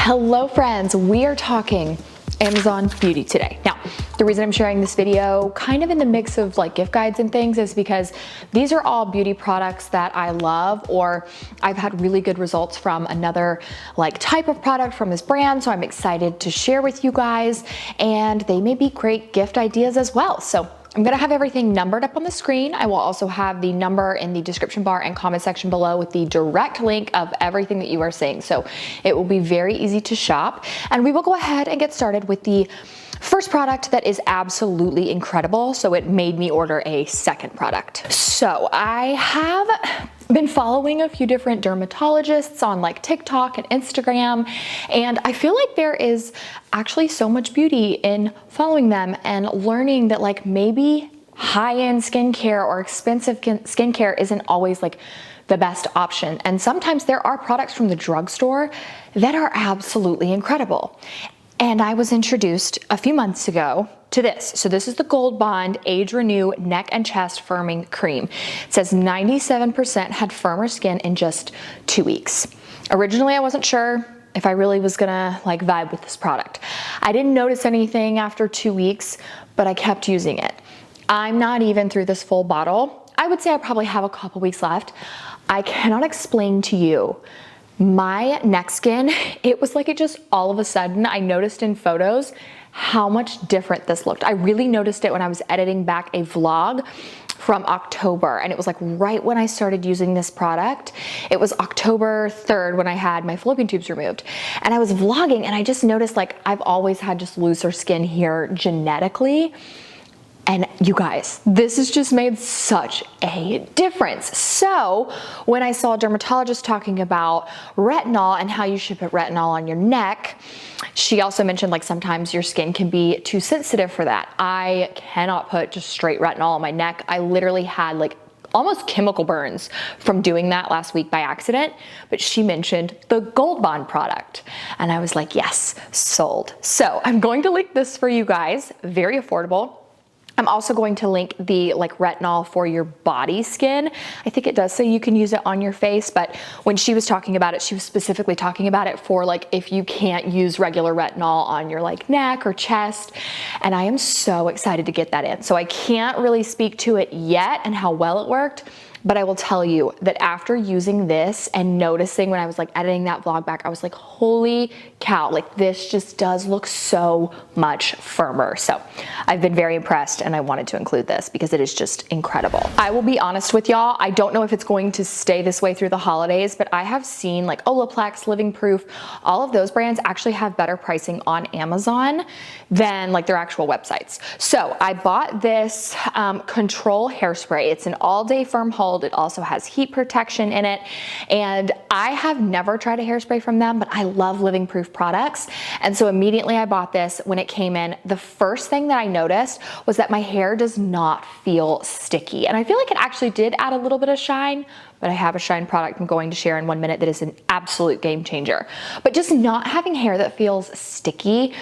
Hello friends, we are talking Amazon beauty today. Now, the reason I'm sharing this video kind of in the mix of like gift guides and things is because these are all beauty products that I love, or I've had really good results from another like type of product from this brand. So I'm excited to share with you guys, and they may be great gift ideas as well. So I'm gonna have everything numbered up on the screen. I will also have the number in the description bar and comment section below with the direct link of everything that you are seeing. So it will be very easy to shop. And we will go ahead and get started with the first product that is absolutely incredible. So it made me order a second product. So I have been following a few different dermatologists on like TikTok and Instagram, and I feel like there is actually so much beauty in following them and learning that like maybe high-end skincare or expensive skincare isn't always like the best option. And sometimes there are products from the drugstore that are absolutely incredible. And I was introduced a few months ago to this. So this is the Gold Bond Age Renew Neck and Chest Firming Cream. It says 97% had firmer skin in just 2 weeks. Originally, I wasn't sure if I really was gonna like vibe with this product. I didn't notice anything after 2 weeks, but I kept using it. I'm not even through this full bottle. I would say I probably have a couple weeks left. I cannot explain to you my neck skin. It was like it just all of a sudden, I noticed in photos how much different this looked. I really noticed it when I was editing back a vlog from October, and it was like right when I started using this product. It was October 3rd when I had my fallopian tubes removed, and I was vlogging, and I just noticed like I've always had just looser skin here genetically. And you guys, this has just made such a difference. So when I saw a dermatologist talking about retinol and how you should put retinol on your neck, she also mentioned like sometimes your skin can be too sensitive for that. I cannot put just straight retinol on my neck. I literally had like almost chemical burns from doing that last week by accident, but she mentioned the Gold Bond product. And I was like, yes, sold. So I'm going to link this for you guys, very affordable. I'm also going to link the like retinol for your body skin. I think it does say you can use it on your face, but when she was talking about it, she was specifically talking about it for like if you can't use regular retinol on your like neck or chest. And I am so excited to get that in. So I can't really speak to it yet and how well it worked, but I will tell you that after using this and noticing when I was like editing that vlog back, I was like, holy cow, like this just does look so much firmer. So I've been very impressed, and I wanted to include this because it is just incredible. I will be honest with y'all, I don't know if it's going to stay this way through the holidays, but I have seen like Olaplex, Living Proof, all of those brands actually have better pricing on Amazon than like their actual websites. So I bought this Control Hairspray. It's an all-day firm hold. It also has heat protection in it. And I have never tried a hairspray from them, but I love Living Proof products. And so immediately I bought this when it came in. The first thing that I noticed was that my hair does not feel sticky. And I feel like it actually did add a little bit of shine, but I have a shine product I'm going to share in 1 minute that is an absolute game changer. But just not having hair that feels sticky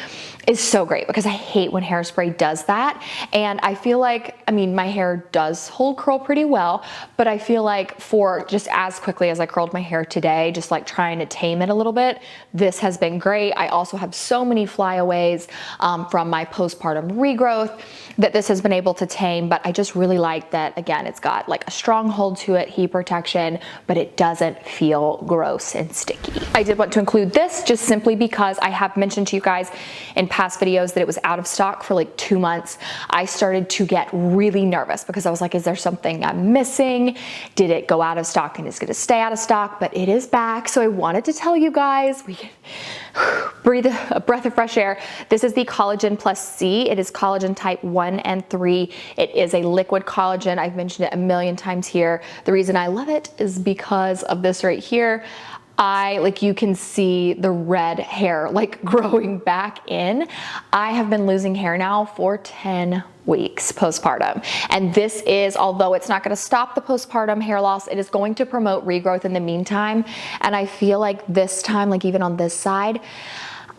is so great because I hate when hairspray does that. And I feel like, I mean, my hair does hold curl pretty well, but I feel like for just as quickly as I curled my hair today, just like trying to tame it a little bit, this has been great. I also have so many flyaways from my postpartum regrowth that this has been able to tame, but I just really like that, again, it's got like a strong hold to it, heat protection, but it doesn't feel gross and sticky. I did want to include this just simply because I have mentioned to you guys in past videos that it was out of stock for like 2 months. I started to get really nervous because I was like, is there something I'm missing? Did it go out of stock and is gonna stay out of stock? But it is back. So I wanted to tell you guys, we can breathe a breath of fresh air. This is the Collagen Plus C. It is collagen type 1 and 3. It is a liquid collagen. I've mentioned it a million times here. The reason I love it is because of this right here. Like you can see the red hair like growing back in. I have been losing hair now for 10 weeks postpartum. And this is, although it's not going to stop the postpartum hair loss, it is going to promote regrowth in the meantime. And I feel like this time, like even on this side,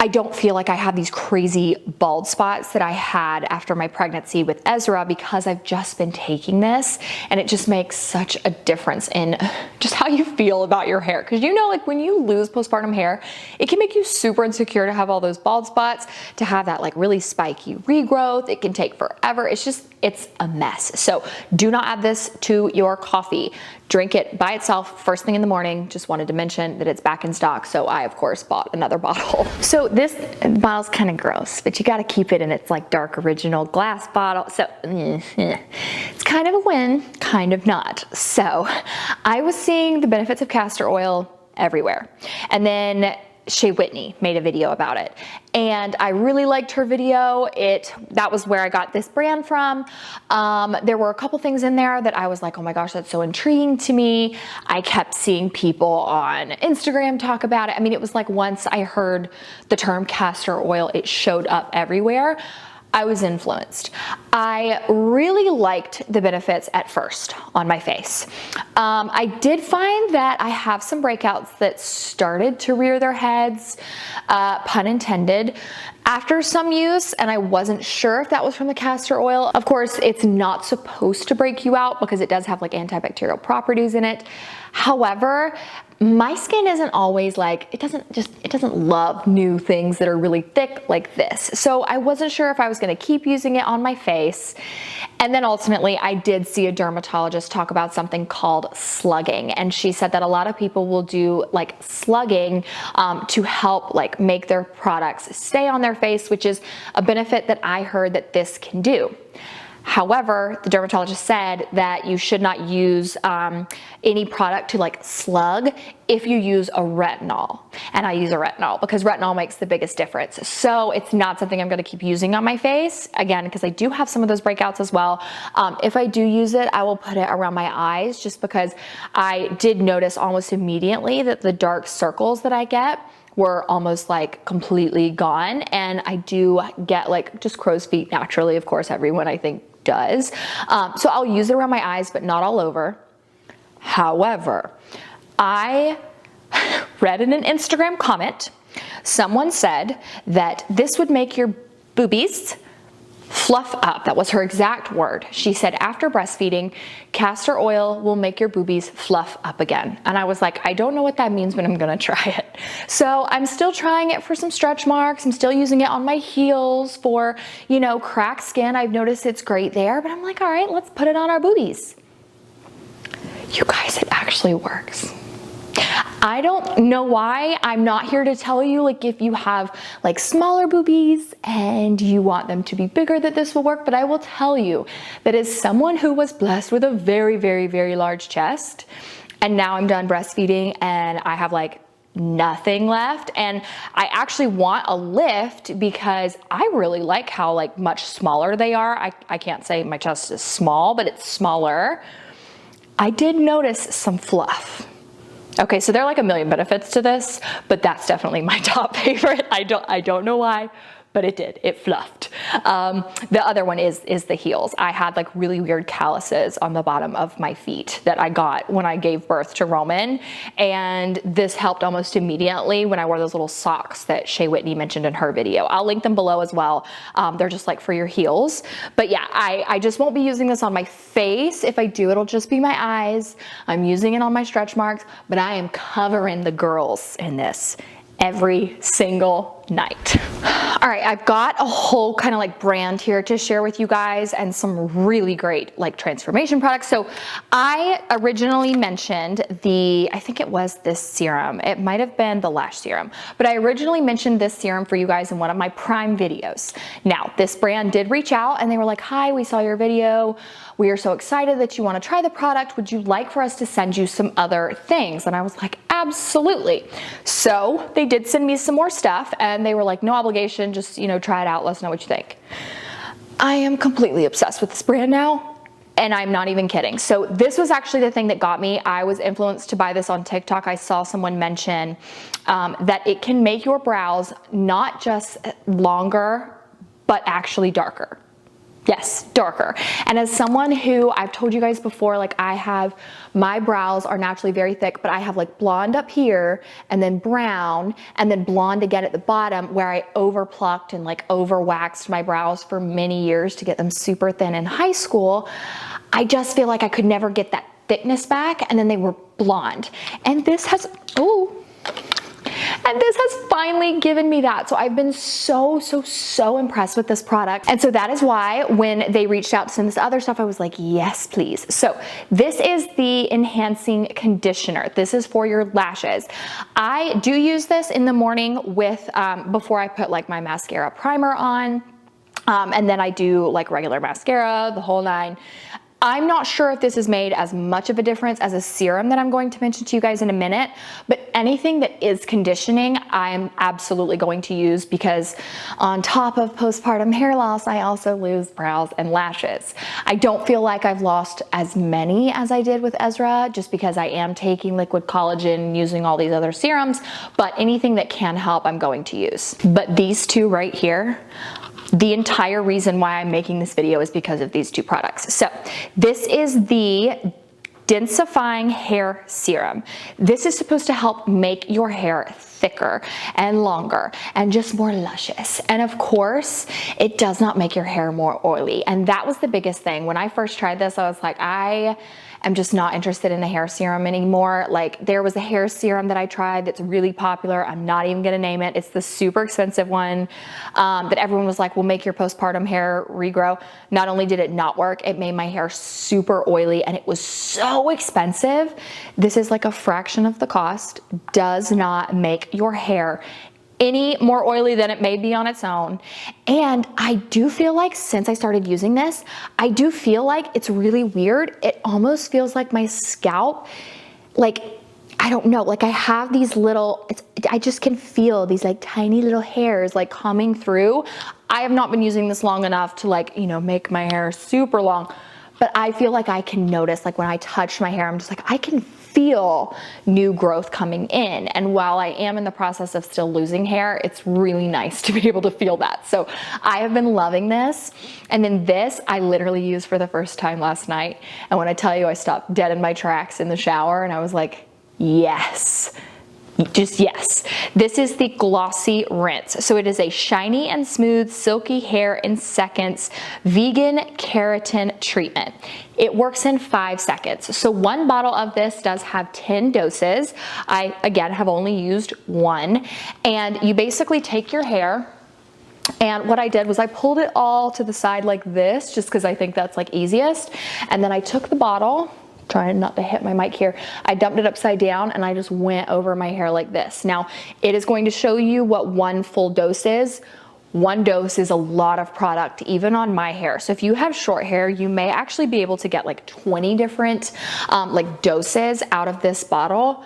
I don't feel like I have these crazy bald spots that I had after my pregnancy with Ezra because I've just been taking this, and it just makes such a difference in just how you feel about your hair. Because you know, like when you lose postpartum hair, it can make you super insecure to have all those bald spots, to have that like really spiky regrowth. It can take forever. It's a mess. So do not add this to your coffee. Drink it by itself first thing in the morning. Just wanted to mention that it's back in stock. So I, of course, bought another bottle. So this bottle's kind of gross, but you got to keep it in its like dark original glass bottle. So it's kind of a win, kind of not. So I was seeing the benefits of castor oil everywhere. And then Shea Whitney made a video about it, and I really liked her video. That was where I got this brand from. There were a couple things in there that I was like, oh my gosh, that's so intriguing to me. I kept seeing people on Instagram talk about it. I mean, it was like once I heard the term castor oil, it showed up everywhere. I was influenced. I really liked the benefits at first on my face. I did find that I have some breakouts that started to rear their heads, pun intended, after some use, and I wasn't sure if that was from the castor oil. Of course, it's not supposed to break you out because it does have like antibacterial properties in it. However, my skin isn't always like, it doesn't love new things that are really thick like this. So I wasn't sure if I was gonna keep using it on my face. And then ultimately I did see a dermatologist talk about something called slugging. And she said that a lot of people will do like slugging to help like make their products stay on their face, which is a benefit that I heard that this can do. However, the dermatologist said that you should not use any product to like slug if you use a retinol. And I use a retinol because retinol makes the biggest difference. So it's not something I'm gonna keep using on my face, again, because I do have some of those breakouts as well. If I do use it, I will put it around my eyes just because I did notice almost immediately that the dark circles that I get were almost like completely gone. And I do get like just crow's feet naturally, of course, everyone I think does. So I'll use it around my eyes, but not all over. However, I read in an Instagram comment, someone said that this would make your boobies fluff up. That was her exact word. She said, after breastfeeding, castor oil will make your boobies fluff up again. And I was like, I don't know what that means, but I'm gonna try it. So I'm still trying it for some stretch marks. I'm still using it on my heels for, you know, cracked skin. I've noticed it's great there, but I'm like, all right, let's put it on our boobies. You guys, it actually works. I don't know why. I'm not here to tell you like if you have like smaller boobies and you want them to be bigger that this will work, but I will tell you that as someone who was blessed with a very, very, very large chest, and now I'm done breastfeeding and I have like nothing left, and I actually want a lift because I really like how like much smaller they are. I can't say my chest is small, but it's smaller. I did notice some fluff. Okay, so there are like a million benefits to this, but that's definitely my top favorite. I don't know why, but it did. It fluffed. The other one is the heels. I had like really weird calluses on the bottom of my feet that I got when I gave birth to Roman, and this helped almost immediately when I wore those little socks that Shea Whitney mentioned in her video. I'll link them below as well. They're just like for your heels. But yeah, I just won't be using this on my face. If I do, it'll just be my eyes. I'm using it on my stretch marks, but I am covering the girls in this every single night. All right, I've got a whole kind of like brand here to share with you guys and some really great like transformation products. So I originally mentioned I think it was this serum. It might have been the lash serum, but I originally mentioned this serum for you guys in one of my Prime videos. Now, this brand did reach out and they were like, hi, we saw your video. We are so excited that you want to try the product. Would you like for us to send you some other things? And I was like, absolutely. So they did send me some more stuff and they were like, no obligation, just, you know, try it out. Let us know what you think. I am completely obsessed with this brand now, and I'm not even kidding. So this was actually the thing that got me. I was influenced to buy this on TikTok. I saw someone mention that it can make your brows not just longer, but actually darker. Yes, darker. And as someone who, I've told you guys before, like my brows are naturally very thick, but I have like blonde up here and then brown and then blonde again at the bottom, where I over plucked and like over waxed my brows for many years to get them super thin in high school. I just feel like I could never get that thickness back, and then they were blonde. And this has, finally given me that. So I've been so impressed with this product. And so that is why when they reached out to send this other stuff, I was like, yes, please. So this is the enhancing conditioner. This is for your lashes. I do use this in the morning with, before I put like my mascara primer on. And then I do like regular mascara, the whole nine. I'm not sure if this has made as much of a difference as a serum that I'm going to mention to you guys in a minute, but anything that is conditioning, I am absolutely going to use, because on top of postpartum hair loss, I also lose brows and lashes. I don't feel like I've lost as many as I did with Ezra, just because I am taking liquid collagen, using all these other serums, but anything that can help, I'm going to use. But these two right here, the entire reason why I'm making this video is because of these two products. So this is the densifying hair serum. This is supposed to help make your hair thicker and longer and just more luscious. And of course, it does not make your hair more oily. And that was the biggest thing. When I first tried this, I was like, I'm just not interested in a hair serum anymore. Like, there was a hair serum that I tried that's really popular. I'm not even gonna name it. It's the super expensive one that everyone was like, will make your postpartum hair regrow. Not only did it not work, it made my hair super oily, and it was so expensive. This is like a fraction of the cost, does not make your hair any more oily than it may be on its own. And I do feel like, since I started using this, I do feel like it's really weird. It almost feels like my scalp, like, I don't know, like I have these little, I just can feel these like tiny little hairs like coming through. I have not been using this long enough to like, you know, make my hair super long, but I feel like I can notice, like when I touch my hair, I'm just like, I can feel new growth coming in. And while I am in the process of still losing hair, it's really nice to be able to feel that. So I have been loving this. And then this, I literally used for the first time last night. And when I tell you, I stopped dead in my tracks in the shower, and I was like, yes. Just yes. This is the Glossy Rinse. So it is a shiny and smooth, silky hair in seconds, vegan keratin treatment. It works in 5 seconds. So one bottle of this does have 10 doses. I, again, have only used one. And you basically take your hair, and what I did was I pulled it all to the side like this, just because I think that's like easiest. And then I took the bottle, trying not to hit my mic here, I dumped it upside down and I just went over my hair like this. Now, it is going to show you what one full dose is. One dose is a lot of product, even on my hair. So if you have short hair, you may actually be able to get like 20 different like doses out of this bottle.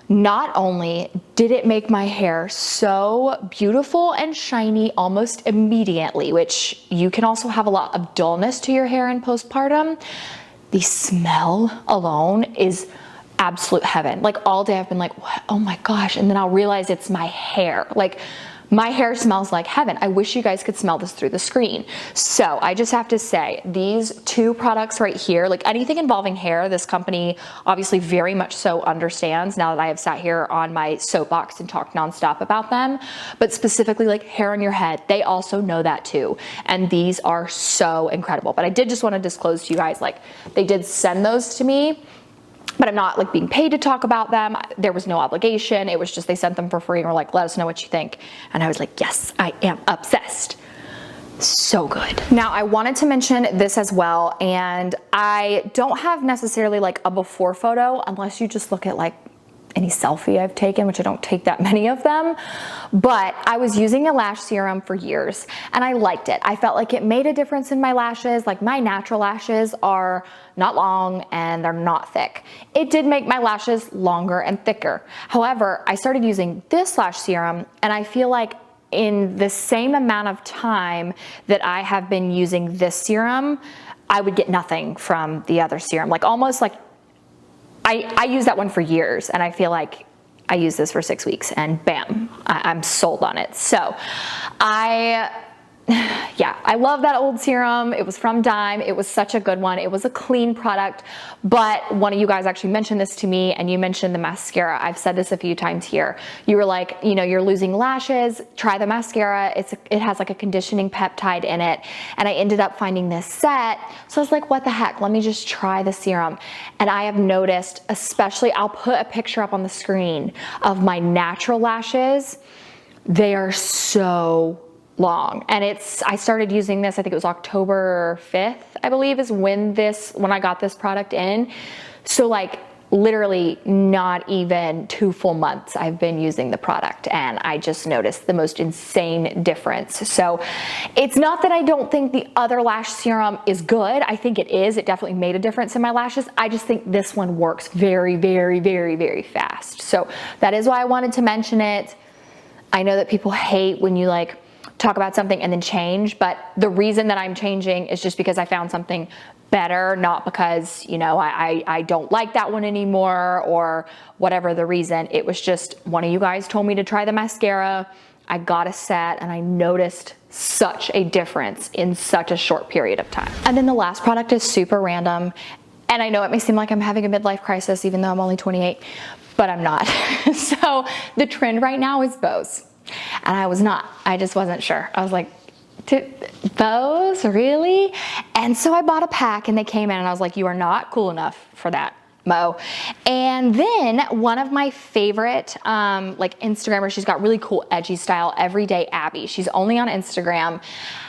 Not only did it make my hair so beautiful and shiny almost immediately, which you can also have a lot of dullness to your hair in postpartum, the smell alone is absolute heaven. Like all day I've been like, what? Oh my gosh. And then I'll realize it's my hair. Like, my hair smells like heaven. I wish you guys could smell this through the screen. So I just have to say, these two products right here, like anything involving hair, this company obviously very much so understands, now that I have sat here on my soapbox and talked nonstop about them, but specifically like hair on your head, they also know that too. And these are so incredible. But I did just want to disclose to you guys, like, they did send those to me, but I'm not like being paid to talk about them. There was no obligation. It was just, they sent them for free and were like, let us know what you think. And I was like, yes, I am obsessed. So good. Now, I wanted to mention this as well, and I don't have necessarily like a before photo, unless you just look at like any selfie I've taken, which I don't take that many of them, but I was using a lash serum for years and I liked it. I felt like it made a difference in my lashes. Like, my natural lashes are not long and they're not thick. It did make my lashes longer and thicker. However, I started using this lash serum, and I feel like in the same amount of time that I have been using this serum, I would get nothing from the other serum. Like, almost like I used that one for years, and I feel like I used this for 6 weeks and bam, I'm sold on it. So I yeah, I love that old serum. It was from Dime. It was such a good one. It was a clean product, but one of you guys actually mentioned this to me, and you mentioned the mascara. I've said this a few times here. You were like, you know, you're losing lashes, try the mascara. It has like a conditioning peptide in it. And I ended up finding this set. So I was like, what the heck? Let me just try the serum. And I have noticed, especially, I'll put a picture up on the screen of my natural lashes. They are so long. And I started using this, I think it was October 5th, I believe, is when I got this product in. So like literally not even 2 full months I've been using the product, and I just noticed the most insane difference. So it's not that I don't think the other lash serum is good. I think it is. It definitely made a difference in my lashes. I just think this one works very, very, very, very fast. So that is why I wanted to mention it. I know that people hate when you like talk about something and then change, but the reason that I'm changing is just because I found something better, not because, you know, I don't like that one anymore or whatever the reason. It was just one of you guys told me to try the mascara. I got a set and I noticed such a difference in such a short period of time. And then the last product is super random. And I know it may seem like I'm having a midlife crisis even though I'm only 28, but I'm not. So the trend right now is bows. And I just wasn't sure. I was like, bows, really? And so I bought a pack and they came in and I was like, you are not cool enough for that, Mo. And then one of my favorite like Instagrammers, she's got really cool edgy style, Everyday Abby. She's only on Instagram.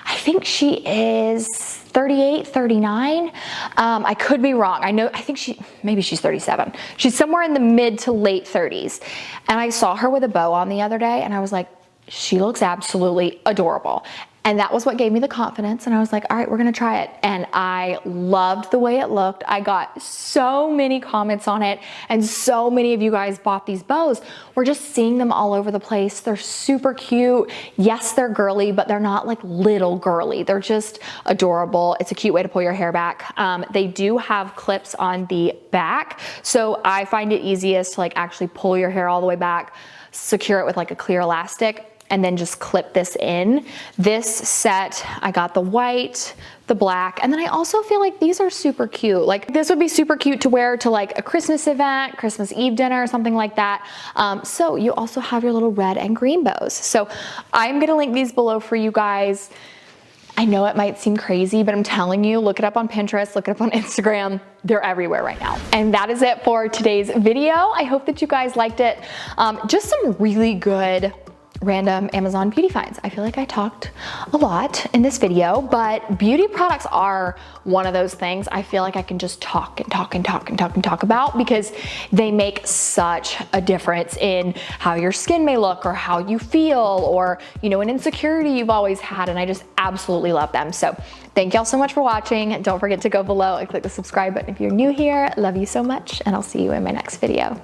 I think she is 38, 39. I could be wrong. I think maybe she's 37. She's somewhere in the mid to late 30s. And I saw her with a bow on the other day and I was like, she looks absolutely adorable. And that was what gave me the confidence. And I was like, all right, we're gonna try it. And I loved the way it looked. I got so many comments on it. And so many of you guys bought these bows. We're just seeing them all over the place. They're super cute. Yes, they're girly, but they're not like little girly. They're just adorable. It's a cute way to pull your hair back. They do have clips on the back. So I find it easiest to like actually pull your hair all the way back, secure it with like a clear elastic, and then just clip this in. This set, I got the white, the black, and then I also feel like these are super cute. Like this would be super cute to wear to like a Christmas event, Christmas Eve dinner, something like that. So you also have your little red and green bows. So I'm gonna link these below for you guys. I know it might seem crazy, but I'm telling you, look it up on Pinterest, look it up on Instagram. They're everywhere right now. And that is it for today's video. I hope that you guys liked it. Just some really good random Amazon beauty finds. I feel like I talked a lot in this video, but beauty products are one of those things I feel like I can just talk and talk and talk and talk and talk about because they make such a difference in how your skin may look or how you feel or, you know, an insecurity you've always had, and I just absolutely love them. So thank y'all so much for watching. Don't forget to go below and click the subscribe button if you're new here. Love you so much, and I'll see you in my next video.